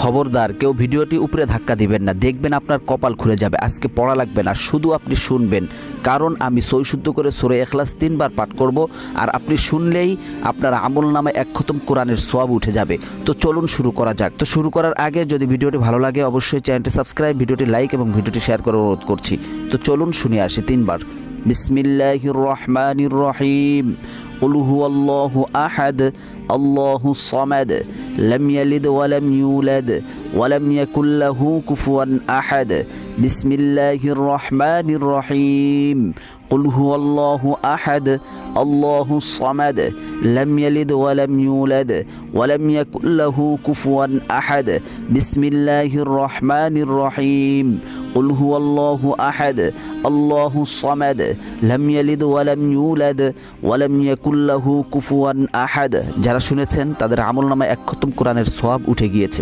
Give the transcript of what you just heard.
খবরদার কেউ ভিডিওটি উপরে ধাক্কা দিবেন না, দেখবেন আপনার কপাল খুলে যাবে। আজকে পড়া লাগবে না, শুধু আপনি শুনবেন, কারণ আমি সই শুদ্ধ করে সূরা ইখলাস 3 বার পাঠ করব, আর আপনি শুনলেই আপনার আমলনামায় 1 খতম কোরআনের সওয়াব উঠে যাবে। তো চলুন শুরু করা যাক। তো শুরু করার আগে যদি ভিডিওটি ভালো লাগে অবশ্যই চ্যানেলটি সাবস্ক্রাইব, ভিডিওটি লাইক এবং ভিডিওটি শেয়ার করার অনুরোধ করছি। তো চলুন শুনে আসি 3 বার। বিসমিল্লাহির রহমানির রহিম। قل هو الله أحد الله الصمد لم يلد ولم يولد ولم يكن له كفوا أحد بسم الله الرحمن الرحيم قل هو الله أحد الله الصمد لم يلد ولم يولد ولم يكن له كفوا أحد بسم الله الرحمن الرحيم قل هو الله أحد الله الصمد لم يلد ولم يولد ولم يكن له كفوا أحد। যারা শুনেছেন তাদের আমলনামায় 1 খতম কোরআনের সওয়াব উঠে গিয়েছে।